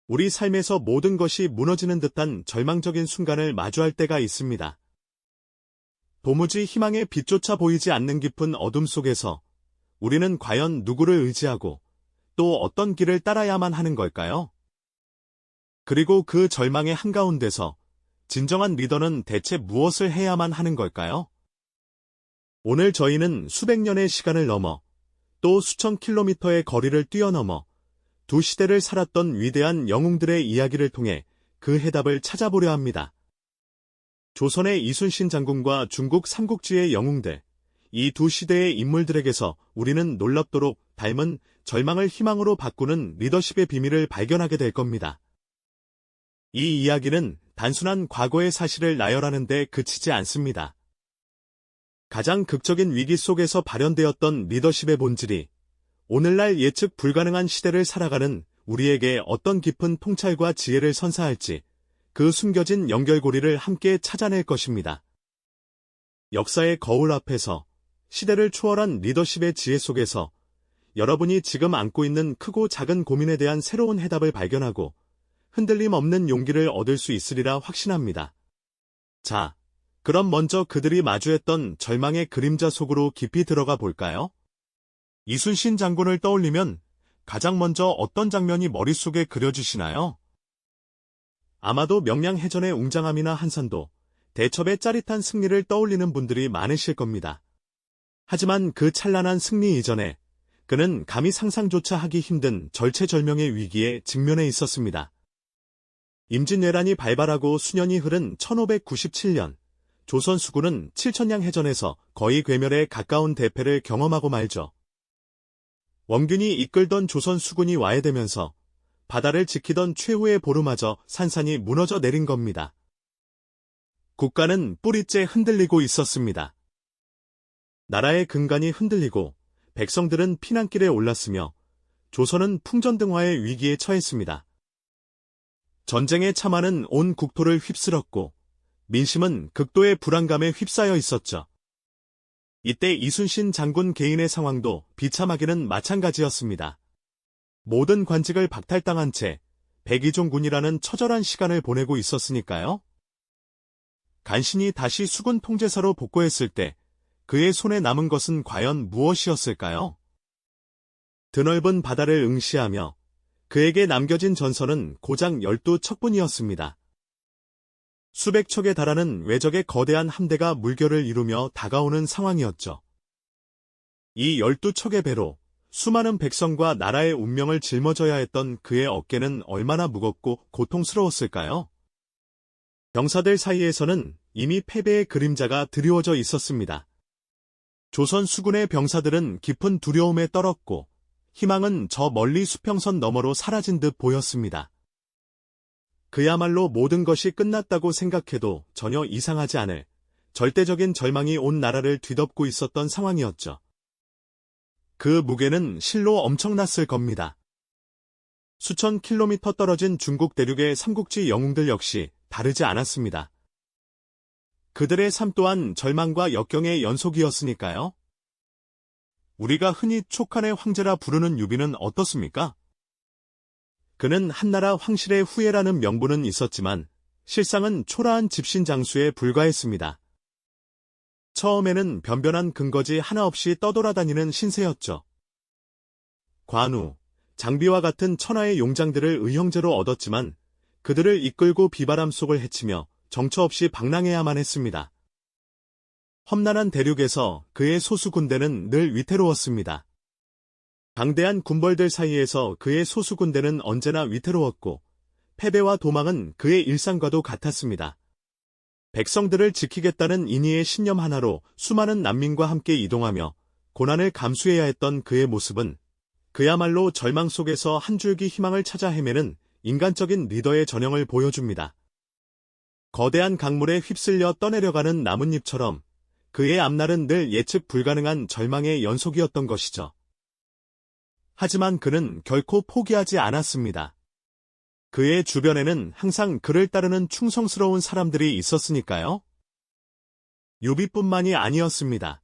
우리 삶에서 모든 것이 무너지는 듯한 절망적인 순간을 마주할 때가 있습니다. 도무지 희망의 빛조차 보이지 않는 깊은 어둠 속에서 우리는 과연 누구를 의지하고 또 어떤 길을 따라야만 하는 걸까요? 그리고 그 절망의 한가운데서 진정한 리더는 대체 무엇을 해야만 하는 걸까요? 오늘 저희는 수백 년의 시간을 넘어 또 수천 킬로미터의 거리를 뛰어넘어 두 시대를 살았던 위대한 영웅들의 이야기를 통해 그 해답을 찾아보려 합니다. 조선의 이순신 장군과 중국 삼국지의 영웅들, 이 두 시대의 인물들에게서 우리는 놀랍도록 닮은 절망을 희망으로 바꾸는 리더십의 비밀을 발견하게 될 겁니다. 이 이야기는 단순한 과거의 사실을 나열하는 데 그치지 않습니다. 가장 극적인 위기 속에서 발현되었던 리더십의 본질이 오늘날 예측 불가능한 시대를 살아가는 우리에게 어떤 깊은 통찰과 지혜를 선사할지 그 숨겨진 연결고리를 함께 찾아낼 것입니다. 역사의 거울 앞에서 시대를 초월한 리더십의 지혜 속에서 여러분이 지금 안고 있는 크고 작은 고민에 대한 새로운 해답을 발견하고 흔들림 없는 용기를 얻을 수 있으리라 확신합니다. 자, 그럼 먼저 그들이 마주했던 절망의 그림자 속으로 깊이 들어가 볼까요? 이순신 장군을 떠올리면 가장 먼저 어떤 장면이 머릿속에 그려지시나요? 아마도 명량해전의 웅장함이나 한산도, 대첩의 짜릿한 승리를 떠올리는 분들이 많으실 겁니다. 하지만 그 찬란한 승리 이전에 그는 감히 상상조차 하기 힘든 절체절명의 위기에 직면해 있었습니다. 임진왜란이 발발하고 수년이 흐른 1597년, 조선 수군은 칠천량 해전에서 거의 괴멸에 가까운 대패를 경험하고 말죠. 원균이 이끌던 조선 수군이 와해되면서 바다를 지키던 최후의 보루마저 산산이 무너져 내린 겁니다. 국가는 뿌리째 흔들리고 있었습니다. 나라의 근간이 흔들리고 백성들은 피난길에 올랐으며 조선은 풍전등화의 위기에 처했습니다. 전쟁의 참화는 온 국토를 휩쓸었고 민심은 극도의 불안감에 휩싸여 있었죠. 이때 이순신 장군 개인의 상황도 비참하기는 마찬가지였습니다. 모든 관직을 박탈당한 채 백의종군이라는 처절한 시간을 보내고 있었으니까요. 간신히 다시 수군 통제사로 복구했을 때 그의 손에 남은 것은 과연 무엇이었을까요? 드넓은 바다를 응시하며 그에게 남겨진 전선은 고작 12척뿐이었습니다. 수백 척에 달하는 외적의 거대한 함대가 물결을 이루며 다가오는 상황이었죠. 이 12척의 배로 수많은 백성과 나라의 운명을 짊어져야 했던 그의 어깨는 얼마나 무겁고 고통스러웠을까요? 병사들 사이에서는 이미 패배의 그림자가 드리워져 있었습니다. 조선 수군의 병사들은 깊은 두려움에 떨었고 희망은 저 멀리 수평선 너머로 사라진 듯 보였습니다. 그야말로 모든 것이 끝났다고 생각해도 전혀 이상하지 않을 절대적인 절망이 온 나라를 뒤덮고 있었던 상황이었죠. 그 무게는 실로 엄청났을 겁니다. 수천 킬로미터 떨어진 중국 대륙의 삼국지 영웅들 역시 다르지 않았습니다. 그들의 삶 또한 절망과 역경의 연속이었으니까요. 우리가 흔히 촉한의 황제라 부르는 유비는 어떻습니까? 그는 한나라 황실의 후예라는 명분은 있었지만 실상은 초라한 집신장수에 불과했습니다. 처음에는 변변한 근거지 하나 없이 떠돌아다니는 신세였죠. 관우, 장비와 같은 천하의 용장들을 의형제로 얻었지만 그들을 이끌고 비바람 속을 헤치며 정처 없이 방랑해야만 했습니다. 험난한 대륙에서 그의 소수 군대는 늘 위태로웠습니다. 방대한 군벌들 사이에서 그의 소수 군대는 언제나 위태로웠고 패배와 도망은 그의 일상과도 같았습니다. 백성들을 지키겠다는 인의의 신념 하나로 수많은 난민과 함께 이동하며 고난을 감수해야 했던 그의 모습은 그야말로 절망 속에서 한 줄기 희망을 찾아 헤매는 인간적인 리더의 전형을 보여줍니다. 거대한 강물에 휩쓸려 떠내려가는 나뭇잎처럼 그의 앞날은 늘 예측 불가능한 절망의 연속이었던 것이죠. 하지만 그는 결코 포기하지 않았습니다. 그의 주변에는 항상 그를 따르는 충성스러운 사람들이 있었으니까요. 유비뿐만이 아니었습니다.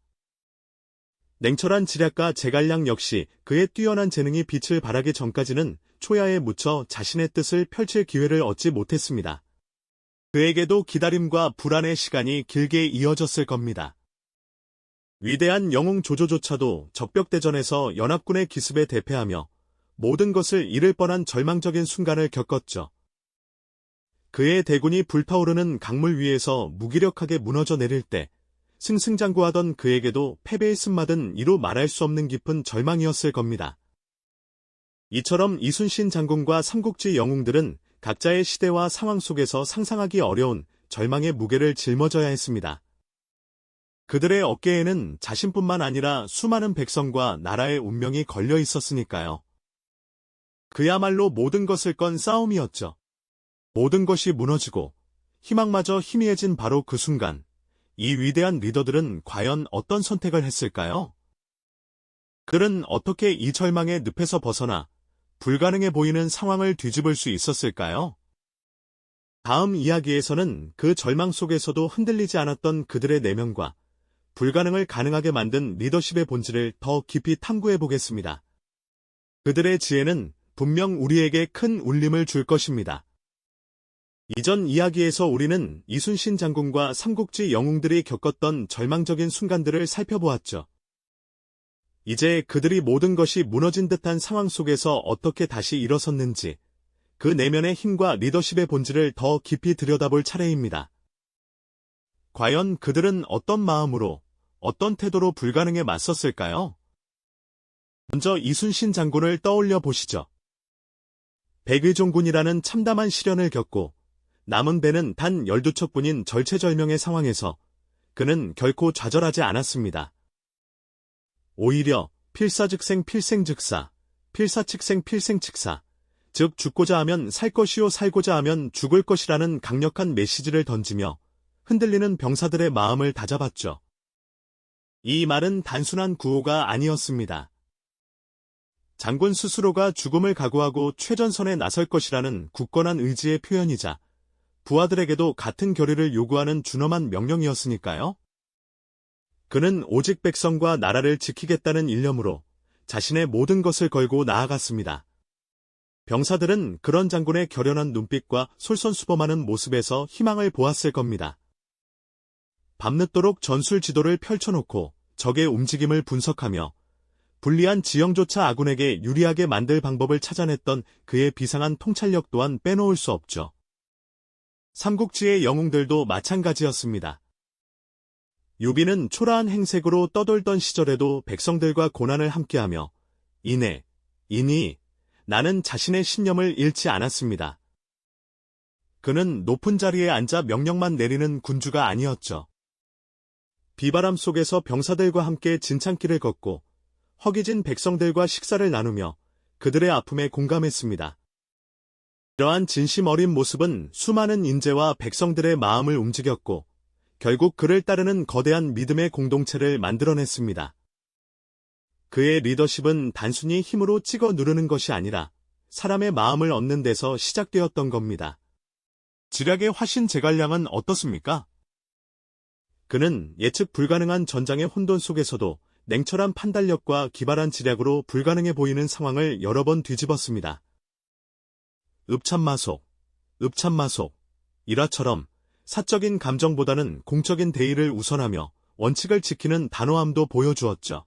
냉철한 지략가 제갈량 역시 그의 뛰어난 재능이 빛을 발하기 전까지는 초야에 묻혀 자신의 뜻을 펼칠 기회를 얻지 못했습니다. 그에게도 기다림과 불안의 시간이 길게 이어졌을 겁니다. 위대한 영웅 조조조차도 적벽대전에서 연합군의 기습에 대패하며 모든 것을 잃을 뻔한 절망적인 순간을 겪었죠. 그의 대군이 불타오르는 강물 위에서 무기력하게 무너져 내릴 때 승승장구하던 그에게도 패배의 쓴맛은 이루 말할 수 없는 깊은 절망이었을 겁니다. 이처럼 이순신 장군과 삼국지 영웅들은 각자의 시대와 상황 속에서 상상하기 어려운 절망의 무게를 짊어져야 했습니다. 그들의 어깨에는 자신뿐만 아니라 수많은 백성과 나라의 운명이 걸려 있었으니까요. 그야말로 모든 것을 건 싸움이었죠. 모든 것이 무너지고 희망마저 희미해진 바로 그 순간, 이 위대한 리더들은 과연 어떤 선택을 했을까요? 그들은 어떻게 이 절망의 늪에서 벗어나 불가능해 보이는 상황을 뒤집을 수 있었을까요? 다음 이야기에서는 그 절망 속에서도 흔들리지 않았던 그들의 내면과 불가능을 가능하게 만든 리더십의 본질을 더 깊이 탐구해 보겠습니다. 그들의 지혜는 분명 우리에게 큰 울림을 줄 것입니다. 이전 이야기에서 우리는 이순신 장군과 삼국지 영웅들이 겪었던 절망적인 순간들을 살펴보았죠. 이제 그들이 모든 것이 무너진 듯한 상황 속에서 어떻게 다시 일어섰는지, 그 내면의 힘과 리더십의 본질을 더 깊이 들여다볼 차례입니다. 과연 그들은 어떤 마음으로, 어떤 태도로 불가능에 맞섰을까요? 먼저 이순신 장군을 떠올려 보시죠. 백의종군이라는 참담한 시련을 겪고 남은 배는 단 12척뿐인 절체절명의 상황에서 그는 결코 좌절하지 않았습니다. 오히려 필사즉생 필생즉사, 필사측생 필생측사, 즉 죽고자 하면 살 것이요 살고자 하면 죽을 것이라는 강력한 메시지를 던지며 흔들리는 병사들의 마음을 다잡았죠. 이 말은 단순한 구호가 아니었습니다. 장군 스스로가 죽음을 각오하고 최전선에 나설 것이라는 굳건한 의지의 표현이자 부하들에게도 같은 결의를 요구하는 준엄한 명령이었으니까요. 그는 오직 백성과 나라를 지키겠다는 일념으로 자신의 모든 것을 걸고 나아갔습니다. 병사들은 그런 장군의 결연한 눈빛과 솔선수범하는 모습에서 희망을 보았을 겁니다. 밤늦도록 전술 지도를 펼쳐놓고 적의 움직임을 분석하며 불리한 지형조차 아군에게 유리하게 만들 방법을 찾아냈던 그의 비상한 통찰력 또한 빼놓을 수 없죠. 삼국지의 영웅들도 마찬가지였습니다. 유비는 초라한 행색으로 떠돌던 시절에도 백성들과 고난을 함께하며 이니 나는 자신의 신념을 잃지 않았습니다. 그는 높은 자리에 앉아 명령만 내리는 군주가 아니었죠. 비바람 속에서 병사들과 함께 진창길을 걷고 허기진 백성들과 식사를 나누며 그들의 아픔에 공감했습니다. 이러한 진심 어린 모습은 수많은 인재와 백성들의 마음을 움직였고 결국 그를 따르는 거대한 믿음의 공동체를 만들어냈습니다. 그의 리더십은 단순히 힘으로 찍어 누르는 것이 아니라 사람의 마음을 얻는 데서 시작되었던 겁니다. 지략의 화신 제갈량은 어떻습니까? 그는 예측 불가능한 전장의 혼돈 속에서도 냉철한 판단력과 기발한 지략으로 불가능해 보이는 상황을 여러 번 뒤집었습니다. 읍참마속, 일화처럼 사적인 감정보다는 공적인 대의를 우선하며 원칙을 지키는 단호함도 보여주었죠.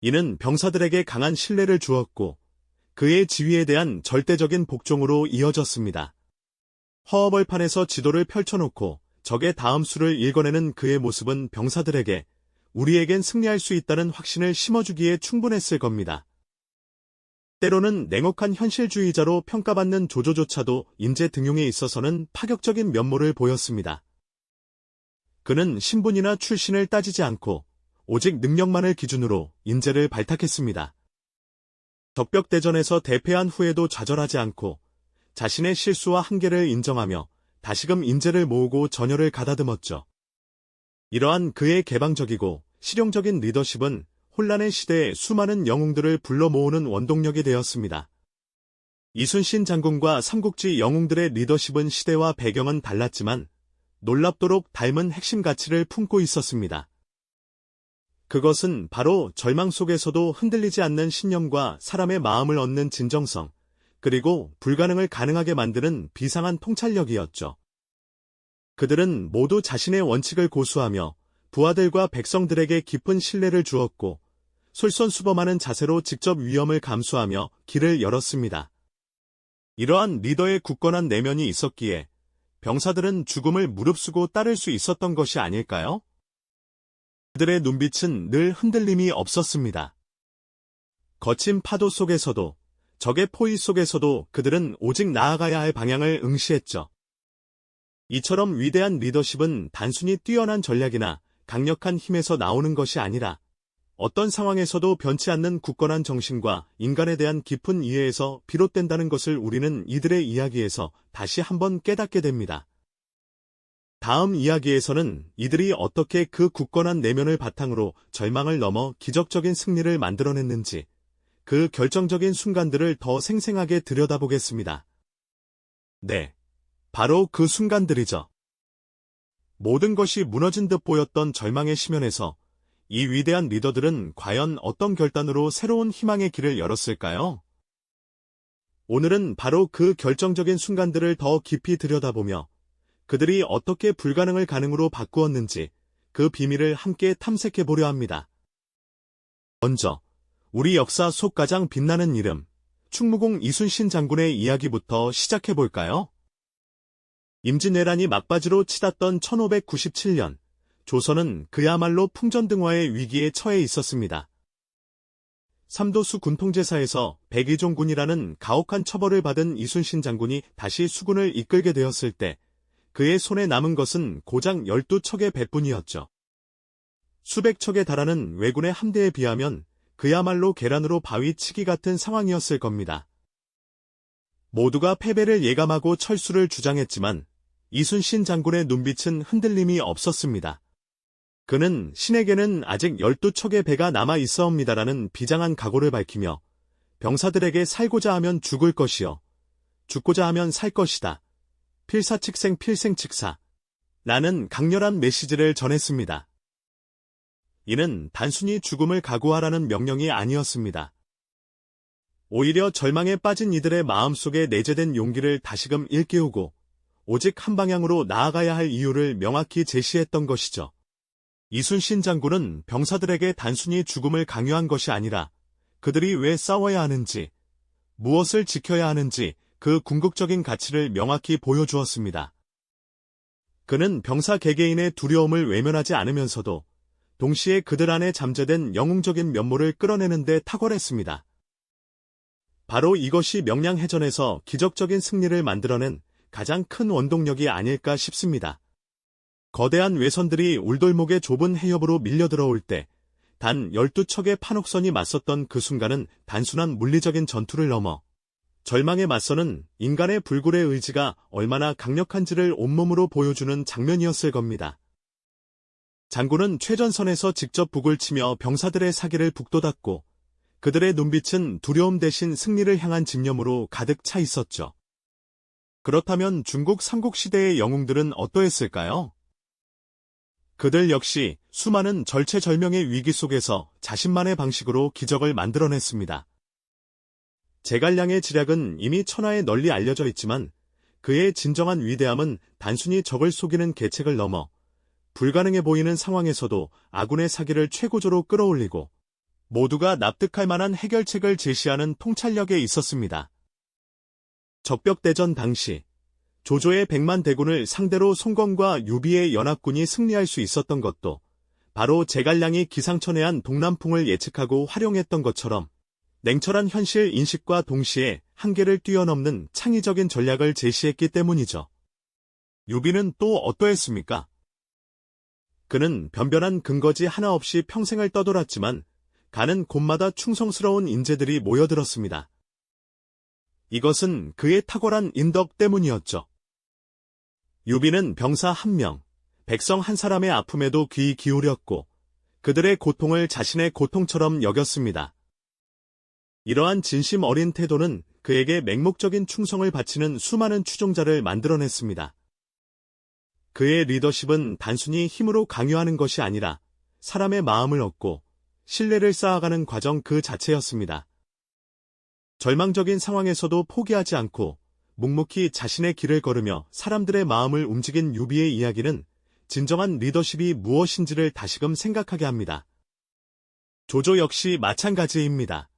이는 병사들에게 강한 신뢰를 주었고 그의 지위에 대한 절대적인 복종으로 이어졌습니다. 허허벌판에서 지도를 펼쳐놓고 적의 다음 수를 읽어내는 그의 모습은 병사들에게 우리에겐 승리할 수 있다는 확신을 심어주기에 충분했을 겁니다. 때로는 냉혹한 현실주의자로 평가받는 조조조차도 인재 등용에 있어서는 파격적인 면모를 보였습니다. 그는 신분이나 출신을 따지지 않고 오직 능력만을 기준으로 인재를 발탁했습니다. 적벽대전에서 대패한 후에도 좌절하지 않고 자신의 실수와 한계를 인정하며 다시금 인재를 모으고 전열을 가다듬었죠. 이러한 그의 개방적이고 실용적인 리더십은 혼란의 시대에 수많은 영웅들을 불러 모으는 원동력이 되었습니다. 이순신 장군과 삼국지 영웅들의 리더십은 시대와 배경은 달랐지만 놀랍도록 닮은 핵심 가치를 품고 있었습니다. 그것은 바로 절망 속에서도 흔들리지 않는 신념과 사람의 마음을 얻는 진정성, 그리고 불가능을 가능하게 만드는 비상한 통찰력이었죠. 그들은 모두 자신의 원칙을 고수하며 부하들과 백성들에게 깊은 신뢰를 주었고 솔선수범하는 자세로 직접 위험을 감수하며 길을 열었습니다. 이러한 리더의 굳건한 내면이 있었기에 병사들은 죽음을 무릅쓰고 따를 수 있었던 것이 아닐까요? 그들의 눈빛은 늘 흔들림이 없었습니다. 거친 파도 속에서도 적의 포위 속에서도 그들은 오직 나아가야 할 방향을 응시했죠. 이처럼 위대한 리더십은 단순히 뛰어난 전략이나 강력한 힘에서 나오는 것이 아니라 어떤 상황에서도 변치 않는 굳건한 정신과 인간에 대한 깊은 이해에서 비롯된다는 것을 우리는 이들의 이야기에서 다시 한번 깨닫게 됩니다. 다음 이야기에서는 이들이 어떻게 그 굳건한 내면을 바탕으로 절망을 넘어 기적적인 승리를 만들어냈는지 그 결정적인 순간들을 더 생생하게 들여다보겠습니다. 네, 바로 그 순간들이죠. 모든 것이 무너진 듯 보였던 절망의 심연에서 이 위대한 리더들은 과연 어떤 결단으로 새로운 희망의 길을 열었을까요? 오늘은 바로 그 결정적인 순간들을 더 깊이 들여다보며 그들이 어떻게 불가능을 가능으로 바꾸었는지 그 비밀을 함께 탐색해 보려 합니다. 먼저 우리 역사 속 가장 빛나는 이름, 충무공 이순신 장군의 이야기부터 시작해 볼까요? 임진왜란이 막바지로 치닫던 1597년, 조선은 그야말로 풍전등화의 위기에 처해 있었습니다. 삼도수 군통제사에서 백의종군이라는 가혹한 처벌을 받은 이순신 장군이 다시 수군을 이끌게 되었을 때 그의 손에 남은 것은 고작 12척의 배뿐이었죠. 수백 척에 달하는 왜군의 함대에 비하면 그야말로 계란으로 바위 치기 같은 상황이었을 겁니다. 모두가 패배를 예감하고 철수를 주장했지만 이순신 장군의 눈빛은 흔들림이 없었습니다. 그는 신에게는 아직 12척의 배가 남아 있어옵니다라는 비장한 각오를 밝히며 병사들에게 살고자 하면 죽을 것이요 죽고자 하면 살 것이다. 필사칙생 필생칙사 라는 강렬한 메시지를 전했습니다. 이는 단순히 죽음을 각오하라는 명령이 아니었습니다. 오히려 절망에 빠진 이들의 마음속에 내재된 용기를 다시금 일깨우고 오직 한 방향으로 나아가야 할 이유를 명확히 제시했던 것이죠. 이순신 장군은 병사들에게 단순히 죽음을 강요한 것이 아니라 그들이 왜 싸워야 하는지, 무엇을 지켜야 하는지 그 궁극적인 가치를 명확히 보여주었습니다. 그는 병사 개개인의 두려움을 외면하지 않으면서도 동시에 그들 안에 잠재된 영웅적인 면모를 끌어내는 데 탁월했습니다. 바로 이것이 명량해전에서 기적적인 승리를 만들어낸 가장 큰 원동력이 아닐까 싶습니다. 거대한 외선들이 울돌목의 좁은 해협으로 밀려들어올 때 단 12척의 판옥선이 맞섰던 그 순간은 단순한 물리적인 전투를 넘어 절망에 맞서는 인간의 불굴의 의지가 얼마나 강력한지를 온몸으로 보여주는 장면이었을 겁니다. 장군은 최전선에서 직접 북을 치며 병사들의 사기를 북돋았고 그들의 눈빛은 두려움 대신 승리를 향한 집념으로 가득 차 있었죠. 그렇다면 중국 삼국시대의 영웅들은 어떠했을까요? 그들 역시 수많은 절체절명의 위기 속에서 자신만의 방식으로 기적을 만들어냈습니다. 제갈량의 지략은 이미 천하에 널리 알려져 있지만 그의 진정한 위대함은 단순히 적을 속이는 계책을 넘어 불가능해 보이는 상황에서도 아군의 사기를 최고조로 끌어올리고 모두가 납득할 만한 해결책을 제시하는 통찰력에 있었습니다. 적벽대전 당시 조조의 100만 대군을 상대로 송건과 유비의 연합군이 승리할 수 있었던 것도 바로 제갈량이 기상천외한 동남풍을 예측하고 활용했던 것처럼 냉철한 현실 인식과 동시에 한계를 뛰어넘는 창의적인 전략을 제시했기 때문이죠. 유비는 또 어떠했습니까? 그는 변변한 근거지 하나 없이 평생을 떠돌았지만 가는 곳마다 충성스러운 인재들이 모여들었습니다. 이것은 그의 탁월한 인덕 때문이었죠. 유비는 병사 1명, 백성 1사람의 아픔에도 귀 기울였고 그들의 고통을 자신의 고통처럼 여겼습니다. 이러한 진심 어린 태도는 그에게 맹목적인 충성을 바치는 수많은 추종자를 만들어냈습니다. 그의 리더십은 단순히 힘으로 강요하는 것이 아니라 사람의 마음을 얻고 신뢰를 쌓아가는 과정 그 자체였습니다. 절망적인 상황에서도 포기하지 않고 묵묵히 자신의 길을 걸으며 사람들의 마음을 움직인 유비의 이야기는 진정한 리더십이 무엇인지를 다시금 생각하게 합니다. 조조 역시 마찬가지입니다.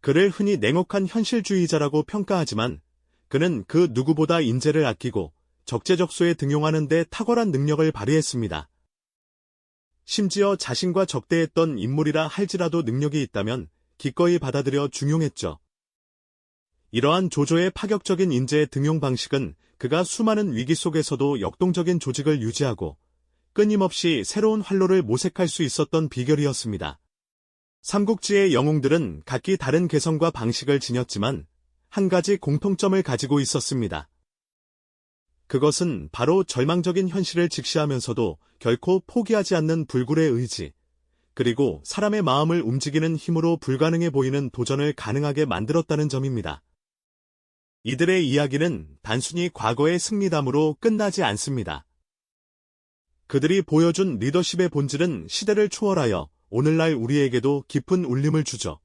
그를 흔히 냉혹한 현실주의자라고 평가하지만 그는 그 누구보다 인재를 아끼고 적재적소에 등용하는 데 탁월한 능력을 발휘했습니다. 심지어 자신과 적대했던 인물이라 할지라도 능력이 있다면 기꺼이 받아들여 중용했죠. 이러한 조조의 파격적인 인재의 등용 방식은 그가 수많은 위기 속에서도 역동적인 조직을 유지하고 끊임없이 새로운 활로를 모색할 수 있었던 비결이었습니다. 삼국지의 영웅들은 각기 다른 개성과 방식을 지녔지만 한 가지 공통점을 가지고 있었습니다. 그것은 바로 절망적인 현실을 직시하면서도 결코 포기하지 않는 불굴의 의지, 그리고 사람의 마음을 움직이는 힘으로 불가능해 보이는 도전을 가능하게 만들었다는 점입니다. 이들의 이야기는 단순히 과거의 승리담으로 끝나지 않습니다. 그들이 보여준 리더십의 본질은 시대를 초월하여 오늘날 우리에게도 깊은 울림을 주죠.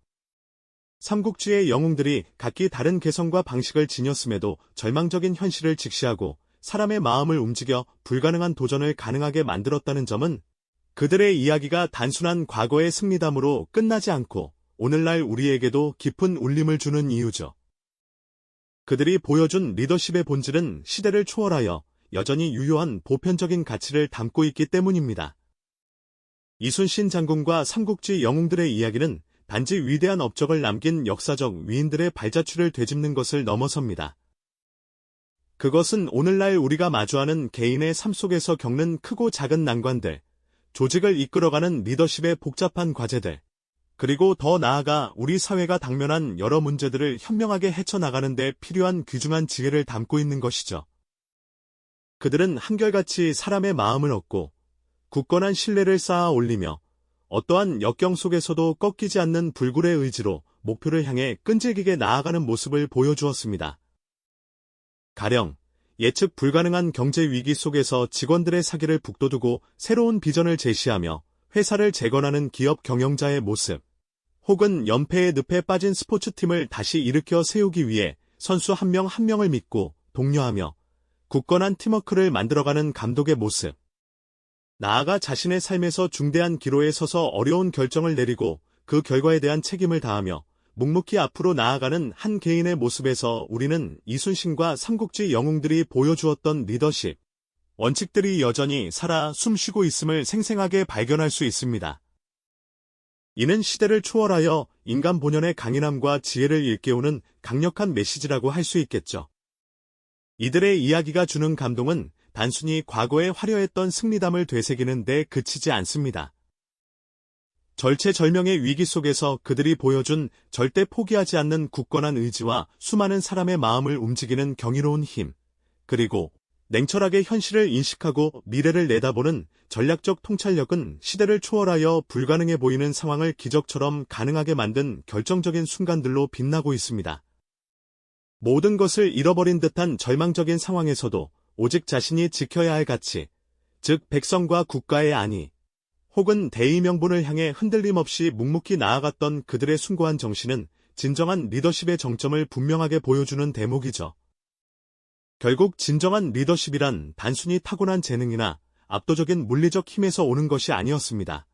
삼국지의 영웅들이 각기 다른 개성과 방식을 지녔음에도 절망적인 현실을 직시하고 사람의 마음을 움직여 불가능한 도전을 가능하게 만들었다는 점은 그들의 이야기가 단순한 과거의 승리담으로 끝나지 않고 오늘날 우리에게도 깊은 울림을 주는 이유죠. 그들이 보여준 리더십의 본질은 시대를 초월하여 여전히 유효한 보편적인 가치를 담고 있기 때문입니다. 이순신 장군과 삼국지 영웅들의 이야기는 단지 위대한 업적을 남긴 역사적 위인들의 발자취를 되짚는 것을 넘어섭니다. 그것은 오늘날 우리가 마주하는 개인의 삶 속에서 겪는 크고 작은 난관들, 조직을 이끌어가는 리더십의 복잡한 과제들, 그리고 더 나아가 우리 사회가 당면한 여러 문제들을 현명하게 헤쳐나가는 데 필요한 귀중한 지혜를 담고 있는 것이죠. 그들은 한결같이 사람의 마음을 얻고 굳건한 신뢰를 쌓아 올리며 어떠한 역경 속에서도 꺾이지 않는 불굴의 의지로 목표를 향해 끈질기게 나아가는 모습을 보여주었습니다. 가령 예측 불가능한 경제 위기 속에서 직원들의 사기를 북돋우고 새로운 비전을 제시하며 회사를 재건하는 기업 경영자의 모습, 혹은 연패의 늪에 빠진 스포츠팀을 다시 일으켜 세우기 위해 선수 한 명 한 명을 믿고 독려하며 굳건한 팀워크를 만들어가는 감독의 모습, 나아가 자신의 삶에서 중대한 기로에 서서 어려운 결정을 내리고 그 결과에 대한 책임을 다하며 묵묵히 앞으로 나아가는 한 개인의 모습에서 우리는 이순신과 삼국지 영웅들이 보여주었던 리더십, 원칙들이 여전히 살아 숨쉬고 있음을 생생하게 발견할 수 있습니다. 이는 시대를 초월하여 인간 본연의 강인함과 지혜를 일깨우는 강력한 메시지라고 할 수 있겠죠. 이들의 이야기가 주는 감동은 단순히 과거에 화려했던 승리담을 되새기는 데 그치지 않습니다. 절체절명의 위기 속에서 그들이 보여준 절대 포기하지 않는 굳건한 의지와 수많은 사람의 마음을 움직이는 경이로운 힘, 그리고 냉철하게 현실을 인식하고 미래를 내다보는 전략적 통찰력은 시대를 초월하여 불가능해 보이는 상황을 기적처럼 가능하게 만든 결정적인 순간들로 빛나고 있습니다. 모든 것을 잃어버린 듯한 절망적인 상황에서도 오직 자신이 지켜야 할 가치, 즉 백성과 국가의 안위, 혹은 대의 명분을 향해 흔들림 없이 묵묵히 나아갔던 그들의 숭고한 정신은 진정한 리더십의 정점을 분명하게 보여주는 대목이죠. 결국 진정한 리더십이란 단순히 타고난 재능이나 압도적인 물리적 힘에서 오는 것이 아니었습니다.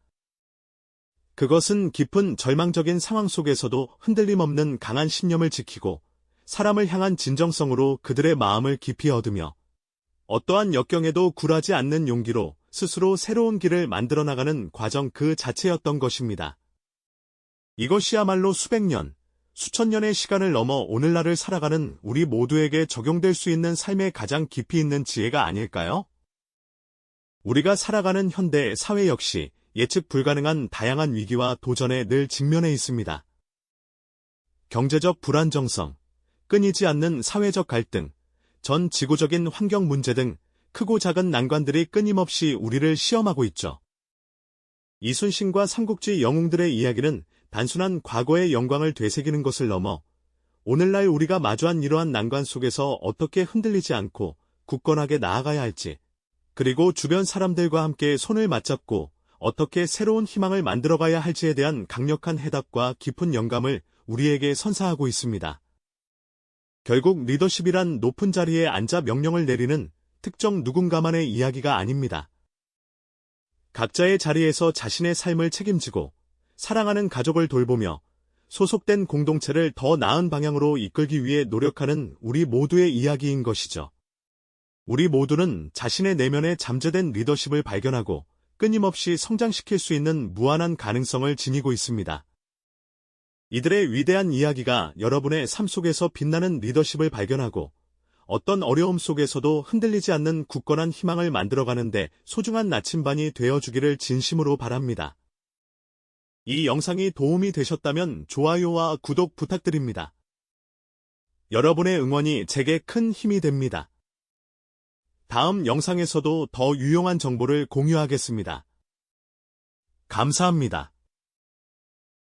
그것은 깊은 절망적인 상황 속에서도 흔들림 없는 강한 신념을 지키고 사람을 향한 진정성으로 그들의 마음을 깊이 얻으며 어떠한 역경에도 굴하지 않는 용기로 스스로 새로운 길을 만들어 나가는 과정 그 자체였던 것입니다. 이것이야말로 수백 년, 수천 년의 시간을 넘어 오늘날을 살아가는 우리 모두에게 적용될 수 있는 삶의 가장 깊이 있는 지혜가 아닐까요? 우리가 살아가는 현대 사회 역시 예측 불가능한 다양한 위기와 도전에 늘 직면해 있습니다. 경제적 불안정성, 끊이지 않는 사회적 갈등, 전 지구적인 환경 문제 등 크고 작은 난관들이 끊임없이 우리를 시험하고 있죠. 이순신과 삼국지 영웅들의 이야기는 단순한 과거의 영광을 되새기는 것을 넘어 오늘날 우리가 마주한 이러한 난관 속에서 어떻게 흔들리지 않고 굳건하게 나아가야 할지, 그리고 주변 사람들과 함께 손을 맞잡고 어떻게 새로운 희망을 만들어가야 할지에 대한 강력한 해답과 깊은 영감을 우리에게 선사하고 있습니다. 결국 리더십이란 높은 자리에 앉아 명령을 내리는 특정 누군가만의 이야기가 아닙니다. 각자의 자리에서 자신의 삶을 책임지고 사랑하는 가족을 돌보며 소속된 공동체를 더 나은 방향으로 이끌기 위해 노력하는 우리 모두의 이야기인 것이죠. 우리 모두는 자신의 내면에 잠재된 리더십을 발견하고 끊임없이 성장시킬 수 있는 무한한 가능성을 지니고 있습니다. 이들의 위대한 이야기가 여러분의 삶 속에서 빛나는 리더십을 발견하고 어떤 어려움 속에서도 흔들리지 않는 굳건한 희망을 만들어가는데 소중한 나침반이 되어주기를 진심으로 바랍니다. 이 영상이 도움이 되셨다면 좋아요와 구독 부탁드립니다. 여러분의 응원이 제게 큰 힘이 됩니다. 다음 영상에서도 더 유용한 정보를 공유하겠습니다. 감사합니다.